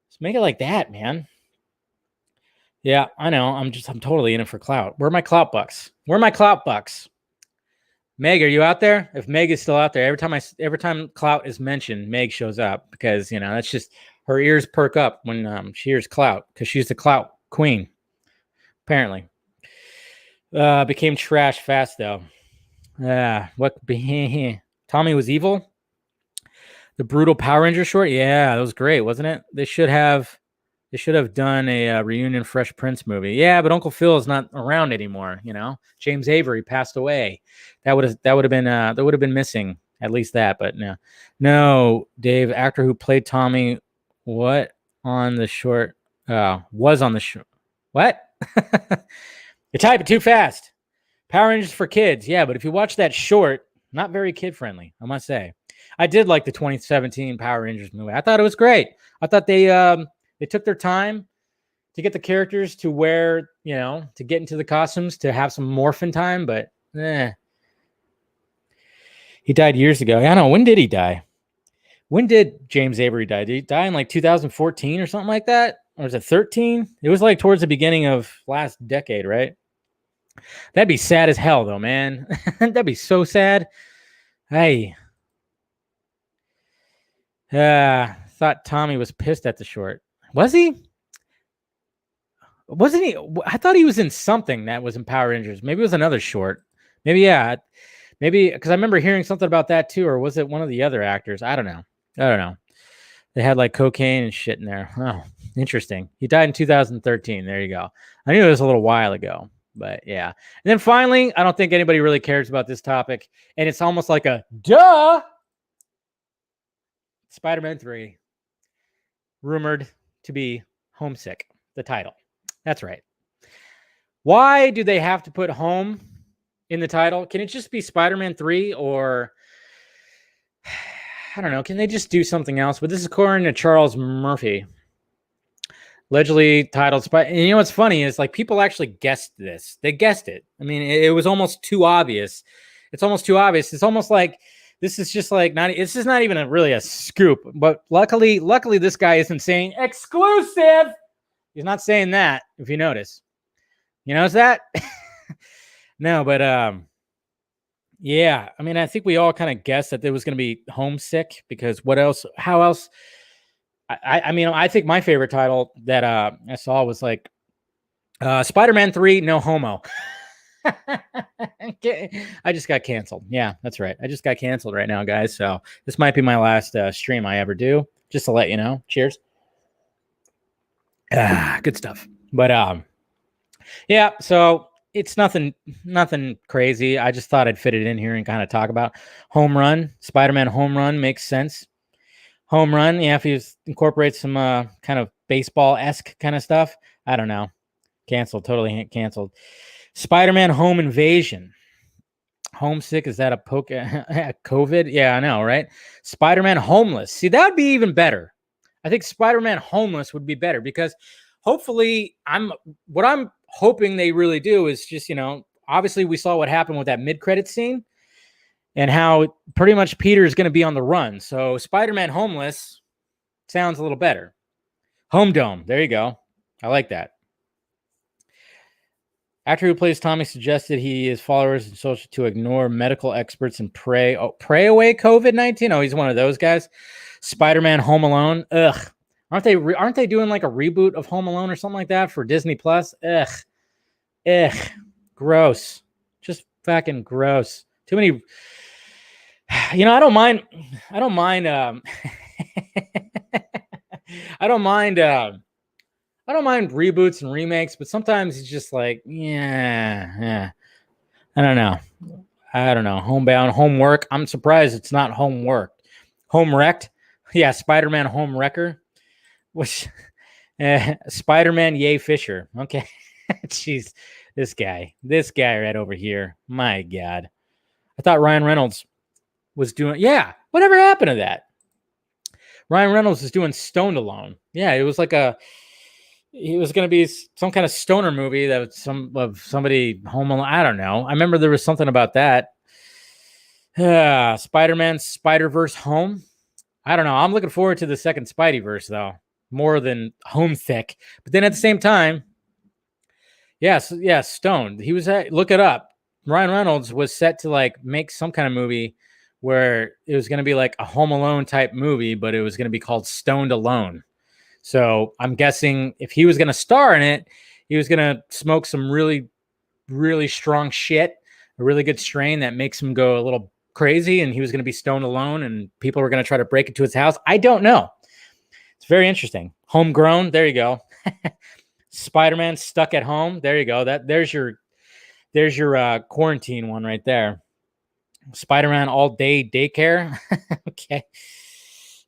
Just make it like that, man. Yeah, I know. I'm totally in it for clout. Where are my clout bucks? Where are my clout bucks? Meg, are you out there? If Meg is still out there, every time clout is mentioned, Meg shows up because that's just her ears perk up when she hears clout because she's the clout queen. Apparently, became trash fast though. What? Tommy was evil. The brutal Power Ranger short, yeah, that was great, wasn't it? They should have done a reunion Fresh Prince movie. Yeah, but Uncle Phil is not around anymore. James Avery passed away. That would have been missing at least that. But no, Dave, actor who played Tommy, what on the short? Was on the short. What? You type it too fast. Power Rangers for kids. Yeah, but if you watch that short, not very kid friendly, I must say. I did like the 2017 Power Rangers movie. I thought it was great. I thought they took their time to get the characters to wear, to get into the costumes, to have some morphin time, but he died years ago. I don't know. When did he die? When did James Avery die? Did he die in like 2014 or something like that? Or was it 13? It was like towards the beginning of last decade, right? That'd be sad as hell, though, man. That'd be so sad. Hey. Thought Tommy was pissed at the short. Was he? Wasn't he? I thought he was in something that was in Power Rangers. Maybe it was another short. Maybe, yeah. Maybe, because I remember hearing something about that too, or was it one of the other actors? I don't know. They had like cocaine and shit in there. Oh, interesting. He died in 2013. There you go. I knew it was a little while ago, but yeah. And then finally, I don't think anybody really cares about this topic, and it's almost like a duh. Spider-Man 3, rumored to be homesick, the title. That's right. Why do they have to put home in the title? Can it just be Spider-Man 3 or I don't know. Can they just do something else? But this is according to Charles Murphy. Allegedly titled and you know what's funny is like people actually guessed this. They guessed it. I mean, it was almost too obvious. It's almost too obvious. It's almost like this is just like not. It's just not even really a scoop. But luckily, this guy isn't saying exclusive. He's not saying that. If you notice, is that? No, but yeah. I mean, I think we all kind of guessed that there was going to be homesick because what else? How else? I mean, I think my favorite title that I saw was like Spider-Man 3, No Homo. I just got canceled. Yeah, that's right. I just got canceled right now, guys. So this might be my last stream I ever do, just to let you know. Cheers. Good stuff. But yeah, so it's nothing crazy. I just thought I'd fit it in here and kind of talk about home run. Spider-Man home run makes sense. Home run, yeah, if you incorporate some kind of baseball-esque kind of stuff. I don't know. Canceled, totally canceled. Spider-Man home invasion. Homesick, is that a COVID? Yeah, I know, right? Spider-Man homeless. See, that would be even better. I think Spider-Man homeless would be better because hopefully what I'm hoping they really do is just, obviously we saw what happened with that mid-credit scene and how pretty much Peter is going to be on the run. So Spider-Man homeless sounds a little better. Home dome. There you go. I like that. Actor who plays Tommy suggested his followers and social to ignore medical experts and pray away COVID-19. Oh, he's one of those guys. Spider-Man Home Alone. Ugh. Aren't they doing like a reboot of Home Alone or something like that for Disney Plus? Ugh. Gross. Just fucking gross. Too many. I don't mind. I don't mind reboots and remakes, but sometimes it's just like, yeah. I don't know. Homebound, homework. I'm surprised it's not homework. Home wrecked. Yeah, Spider-Man home wrecker. Which Spider-Man Yay Fisher. Okay. Jeez, this guy right over here. My God. I thought Ryan Reynolds was doing, whatever happened to that? Ryan Reynolds is doing Stoned Alone. Yeah, it was like It was going to be some kind of stoner movie that was somebody home alone. I don't know. I remember there was something about that. Spider-Man Spider-Verse Home. I don't know. I'm looking forward to the second Spideyverse though, more than Homesick. But then at the same time, yes, Stoned. He was look it up. Ryan Reynolds was set to like make some kind of movie where it was going to be like a Home Alone type movie, but it was going to be called Stoned Alone. So I'm guessing if he was going to star in it, he was going to smoke some really, really strong shit, a really good strain that makes him go a little crazy, and he was going to be stoned alone, and people were going to try to break into his house. I don't know. It's very interesting. Homegrown. There you go. Spider-Man Stuck at Home. There you go. There's your quarantine one right there. Spider-Man All Day Daycare. Okay.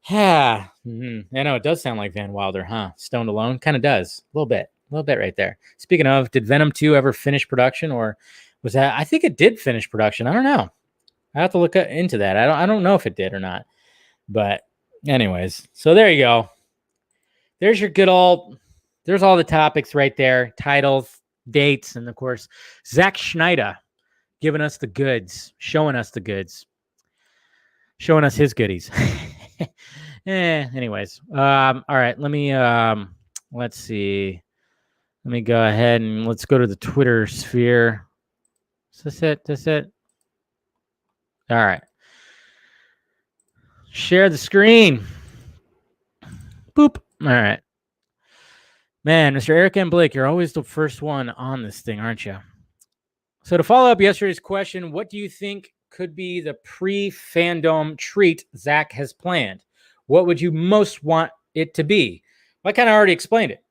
Yeah. I know it does sound like Van Wilder, huh? Stoned Alone kind of does a little bit right there. Speaking of, did Venom 2 ever finish production, or was that? I think it did finish production. I don't know. I have to look into that. I don't know if it did or not. But anyways, so there you go. There's your good old. There's all the topics right there, titles, dates, and of course, Zack Snyder giving us the goods, showing us the goods, showing us his goodies. Anyways, all right. Let's see. Let me go ahead and let's go to the Twitter sphere. Is this it? All right. Share the screen. Boop. All right. Man, Mr. Eric and Blake, you're always the first one on this thing, aren't you? So to follow up yesterday's question, what do you think could be the pre-fandom treat Zack has planned? What would you most want it to be? Well, I kind of already explained it.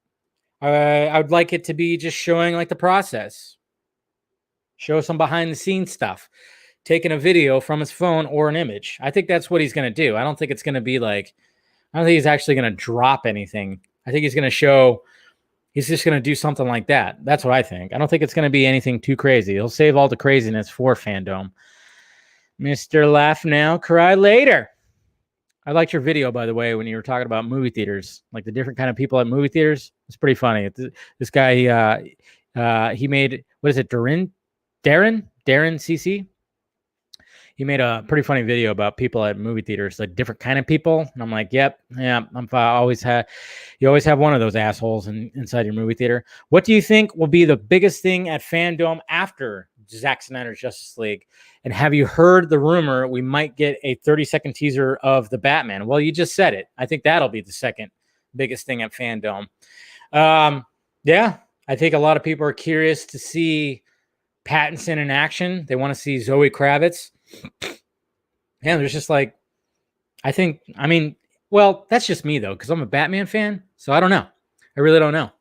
I would like it to be just showing like the process. Show some behind the scenes stuff. Taking a video from his phone or an image. I think that's what he's going to do. I don't think it's going to be like, I don't think he's actually going to drop anything. I think he's going to show, he's just going to do something like that. That's what I think. I don't think it's going to be anything too crazy. He'll save all the craziness for fandom. Mr. Laugh Now, Cry Later. I liked your video, by the way, when you were talking about movie theaters, like the different kind of people at movie theaters. It's pretty funny. This guy, he made, what is it, Darren CC? He made a pretty funny video about people at movie theaters, like different kind of people. And I'm like, yep, yeah, you always have one of those assholes inside your movie theater. What do you think will be the biggest thing at fandom after Zack Snyder's Justice League? And have you heard the rumor we might get a 30-second teaser of the Batman? Well, you just said it. I think that'll be the second biggest thing at fandom. Yeah, I think a lot of people are curious to see Pattinson in action. They want to see Zoe Kravitz. Yeah, there's just like, well, that's just me though, because I'm a Batman fan. So I don't know. I really don't know.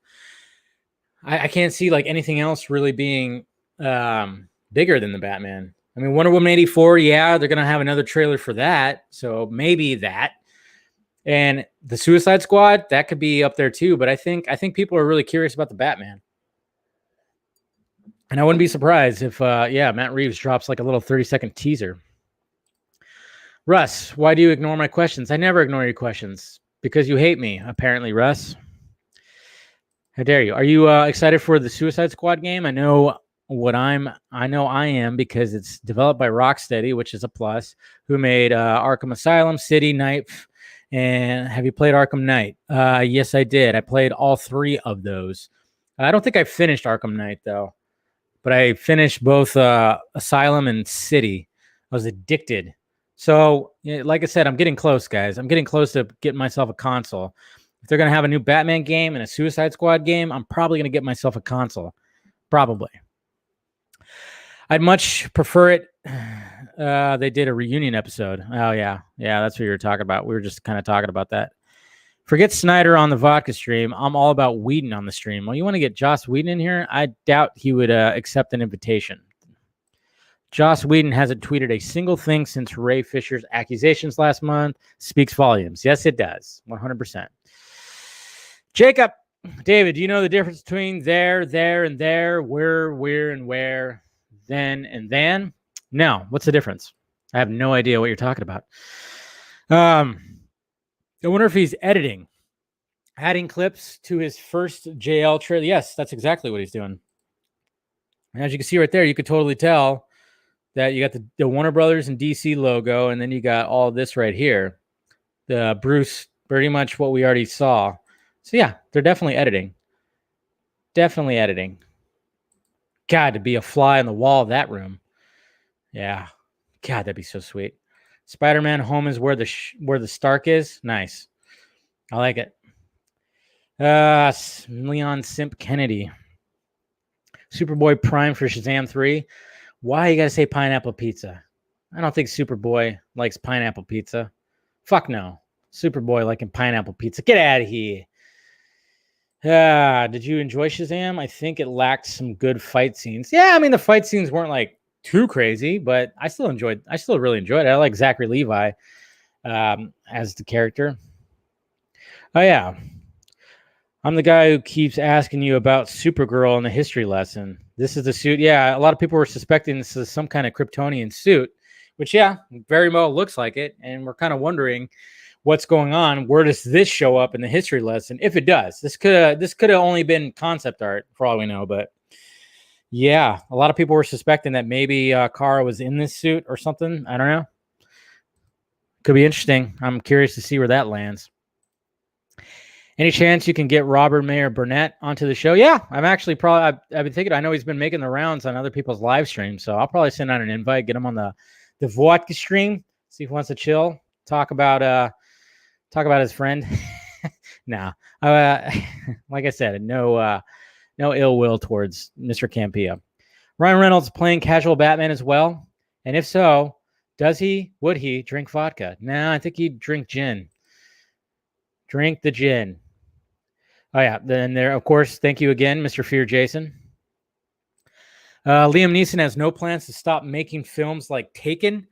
I can't see like anything else really being bigger than the Batman. I mean, Wonder Woman 84, yeah, they're going to have another trailer for that. So maybe that. And the Suicide Squad, that could be up there too. But I think people are really curious about the Batman. And I wouldn't be surprised if, Matt Reeves drops like a little 30-second teaser. Russ, why do you ignore my questions? I never ignore your questions because you hate me, apparently, Russ. How dare you? Are you excited for the Suicide Squad game? I know I am because it's developed by Rocksteady, which is a plus, who made Arkham Asylum, City, Knife. And have you played Arkham Knight? Yes, I did. I played all three of those. I don't think I finished Arkham Knight, though. But I finished both Asylum and City. I was addicted. So, like I said, I'm getting close, guys. I'm getting close to getting myself a console. If they're going to have a new Batman game and a Suicide Squad game, I'm probably going to get myself a console. Probably. I'd much prefer it. They did a reunion episode. Oh, yeah. Yeah, that's what you were talking about. We were just kind of talking about that. Forget Snyder on the vodka stream. I'm all about Whedon on the stream. Well, you want to get Joss Whedon in here? I doubt he would accept an invitation. Joss Whedon hasn't tweeted a single thing since Ray Fisher's accusations last month. Speaks volumes. Yes, it does. 100%. Jacob, David, do you know the difference between there, and there, where, and where, then, and then? No. What's the difference? I have no idea what you're talking about. I wonder if he's editing. Adding clips to his first JL trailer. Yes, that's exactly what he's doing. And as you can see right there, you could totally tell that you got the Warner Brothers and DC logo, and then you got all this right here. The Bruce, pretty much what we already saw. So yeah, they're definitely editing. Definitely editing. God, to be a fly on the wall of that room. Yeah. God, that'd be so sweet. Spider-Man home is where the Stark is. Nice. I like it. Leon Simp Kennedy. Superboy Prime for Shazam 3. Why you gotta say pineapple pizza? I don't think Superboy likes pineapple pizza. Fuck no. Superboy liking pineapple pizza. Get out of here. Did you enjoy Shazam? I think it lacked some good fight scenes. Yeah, I mean the fight scenes weren't like too crazy, but I still really enjoyed it. I like Zachary Levi as the character. Oh yeah. I'm the guy who keeps asking you about Supergirl in the history lesson. This is the suit. Yeah, a lot of people were suspecting this is some kind of Kryptonian suit, which, yeah, very well looks like it. And we're kind of wondering what's going on. Where does this show up in the history lesson? If it does, this could have only been concept art for all we know. But yeah, a lot of people were suspecting that maybe Kara was in this suit or something. I don't know. Could be interesting. I'm curious to see where that lands. Any chance you can get Robert Mayer Burnett onto the show? Yeah, I'm actually I've been thinking. I know he's been making the rounds on other people's live streams, so I'll probably send out an invite, get him on the vodka stream, see if he wants to chill, talk about his friend. Nah, like I said, no ill will towards Mr. Campea. Ryan Reynolds playing casual Batman as well, and if so, would he drink vodka? Nah, I think he'd drink gin. Drink the gin. Oh, yeah. Then there, of course, thank you again, Mr. Fear Jason. Liam Neeson has no plans to stop making films like Taken.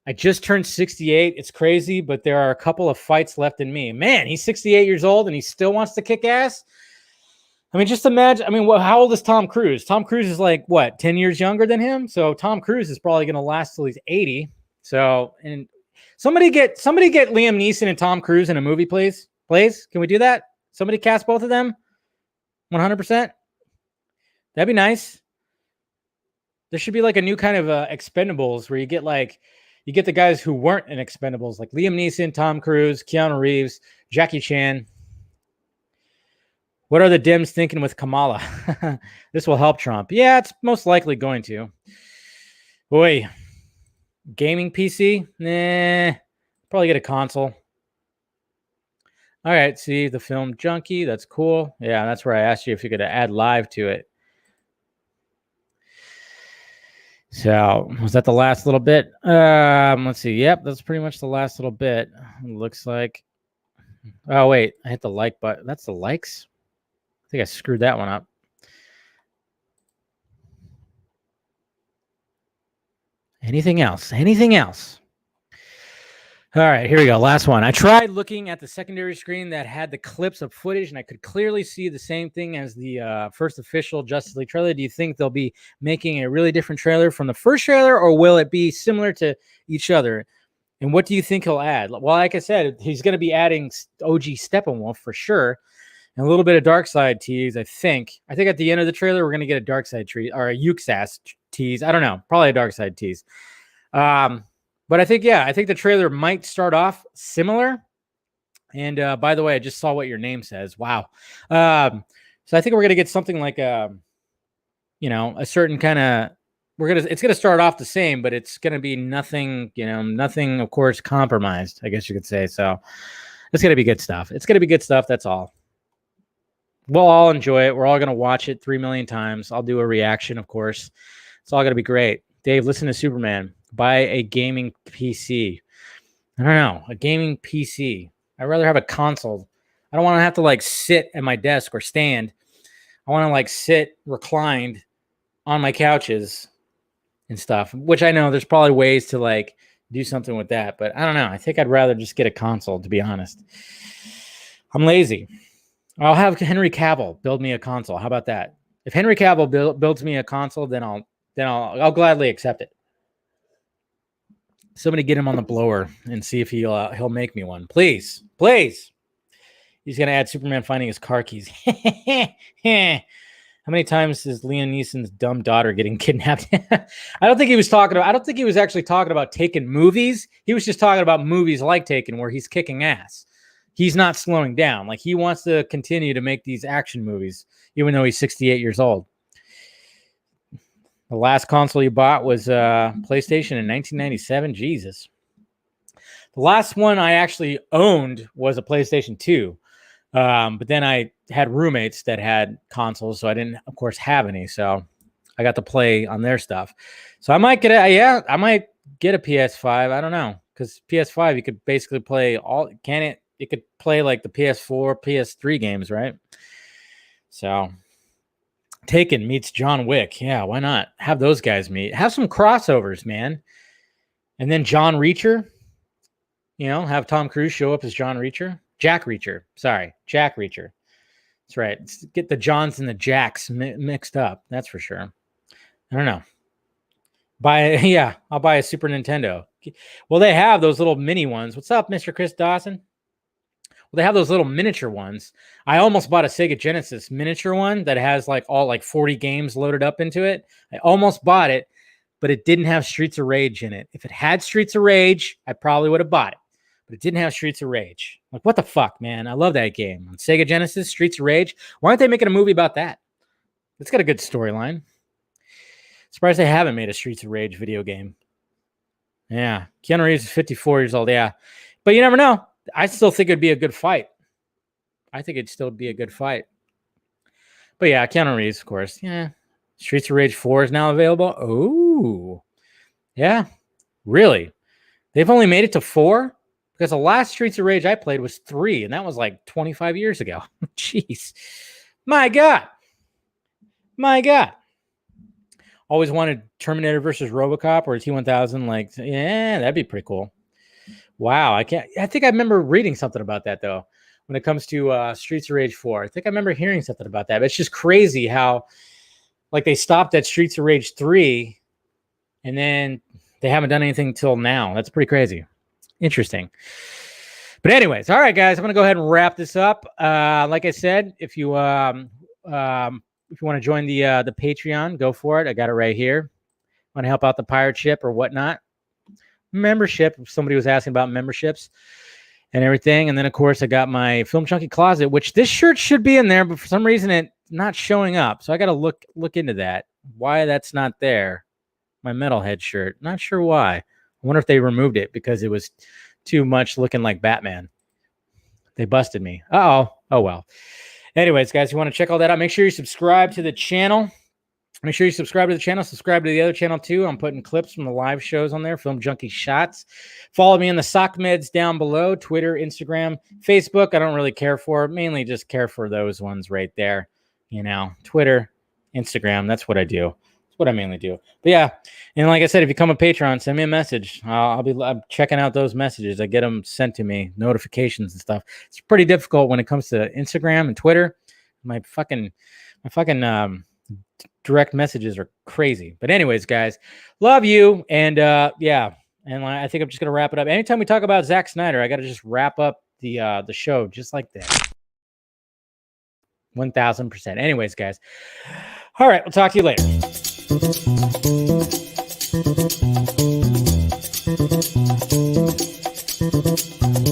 I just turned 68. It's crazy, but there are a couple of fights left in me. Man, he's 68 years old and he still wants to kick ass? I mean, just imagine. I mean, how old is Tom Cruise? Tom Cruise is like, what, 10 years younger than him? So Tom Cruise is probably going to last till he's 80. So, and somebody get Liam Neeson and Tom Cruise in a movie, please. Please? Can we do that? Somebody cast both of them? 100%? That'd be nice. There should be like a new kind of Expendables where you get the guys who weren't in Expendables, like Liam Neeson, Tom Cruise, Keanu Reeves, Jackie Chan. What are the Dems thinking with Kamala? This will help Trump. Yeah, it's most likely going to. Boy, gaming PC? Nah, probably get a console. All right, see the film Junkie. That's cool. Yeah, that's where I asked you if you could add live to it. So was that the last little bit? Let's see. Yep, that's pretty much the last little bit. Looks like. Oh wait, I hit the like button. That's the likes. I think I screwed that one up. Anything else? Anything else? All right, here we go. Last one. I tried looking at the secondary screen that had the clips of footage, and I could clearly see the same thing as the first official Justice League trailer. Do you think they'll be making a really different trailer from the first trailer, or will it be similar to each other? And what do you think he'll add? Well, like I said, he's going to be adding OG Steppenwolf for sure, and a little bit of Darkseid tease, I think. I think at the end of the trailer, we're going to get a Darkseid or a Yuxas tease. I don't know. Probably a Darkseid tease. But I think the trailer might start off similar. And by the way, I just saw what your name says. Wow. So I think we're going to get something like a certain kind of, it's going to start off the same, but it's going to be nothing, of course, compromised, I guess you could say. So it's going to be good stuff. It's going to be good stuff. That's all. We'll all enjoy it. We're all going to watch it 3 million times. I'll do a reaction, of course. It's all going to be great. Dave, listen to Superman. Buy a gaming PC. I don't know. A gaming PC. I'd rather have a console. I don't want to have to sit at my desk or stand. I want to sit reclined on my couches and stuff, which I know there's probably ways to do something with that, but I don't know. I think I'd rather just get a console, to be honest. I'm lazy. I'll have Henry Cavill build me a console. How about that? If Henry Cavill builds me a console, then I'll gladly accept it. Somebody get him on the blower and see if he'll make me one, please. He's gonna add Superman finding his car keys. How many times is Liam Neeson's dumb daughter getting kidnapped? I don't think he was actually talking about Taken movies. He was just talking about movies like Taken where he's kicking ass. He's not slowing down. Like, he wants to continue to make these action movies, even though he's 68 years old. The last console you bought was PlayStation in 1997. Jesus. The last one I actually owned was a PlayStation 2. But then I had roommates that had consoles, so I didn't, of course, have any. So I got to play on their stuff. So I might get I might get a PS5. I don't know, because PS5 you could basically play all. Can it? You could play like the PS4, PS3 games, right? So Taken meets John Wick. Yeah, why not? Have those guys meet. Have some crossovers, man. And then John Reacher. You know, have Tom Cruise show up as John Reacher. Jack Reacher. Sorry, Jack Reacher. That's right. Let's get the Johns and the Jacks mixed up. That's for sure. I don't know. I'll buy a Super Nintendo. Well, they have those little mini ones. What's up, Mr. Chris Dawson? Well, they have those little miniature ones. I almost bought a Sega Genesis miniature one that has like all like 40 games loaded up into it. I almost bought it, but it didn't have Streets of Rage in it. If it had Streets of Rage, I probably would have bought it. But it didn't have Streets of Rage. Like, what the fuck, man? I love that game. On Sega Genesis, Streets of Rage. Why aren't they making a movie about that? It's got a good storyline. Surprised they haven't made a Streets of Rage video game. Yeah. Keanu Reeves is 54 years old. Yeah. But you never know. I still think it'd be a good fight. I think it'd still be a good fight. But yeah, Keanu Reeves, of course. Yeah. Streets of Rage 4 is now available. Oh. Yeah. Really? They've only made it to 4? Because the last Streets of Rage I played was 3, and that was like 25 years ago. Jeez. My God. My God. Always wanted Terminator versus RoboCop or T-1000. Like, yeah, that'd be pretty cool. Wow. I think I remember reading something about that, though, when it comes to Streets of Rage 4. I think I remember hearing something about that. But it's just crazy how, like, they stopped at Streets of Rage 3, and then they haven't done anything till now. That's pretty crazy. Interesting. But anyways, all right, guys, I'm going to go ahead and wrap this up. Like I said, if you want to join the Patreon, go for it. I got it right here. Want to help out the pirate ship or whatnot. Membership. If somebody was asking about memberships and everything. And then, of course, I got my Film Junkie closet, which this shirt should be in there, but for some reason it's not showing up. So I got to look into that. Why that's not there. My Metalhead shirt. Not sure why. I wonder if they removed it because it was too much looking like Batman. They busted me. Oh well. Anyways, guys, you want to check all that out, make sure you subscribe to the channel. Make sure you subscribe to the channel. Subscribe to the other channel, too. I'm putting clips from the live shows on there, Film Junkie Shots. Follow me in the sock meds down below, Twitter, Instagram, Facebook. I don't really care for. Mainly just care for those ones right there. You know, Twitter, Instagram. That's what I do. That's what I mainly do. But, yeah, and like I said, if you become a Patreon, send me a message. I'm checking out those messages. I get them sent to me, notifications and stuff. It's pretty difficult when it comes to Instagram and Twitter. My fucking direct messages are crazy. But anyways, guys, love you. And yeah, and I think I'm just going to wrap it up. Anytime we talk about Zack Snyder, I got to just wrap up the show just like that. 1000%. Anyways, guys. All right. We'll talk to you later.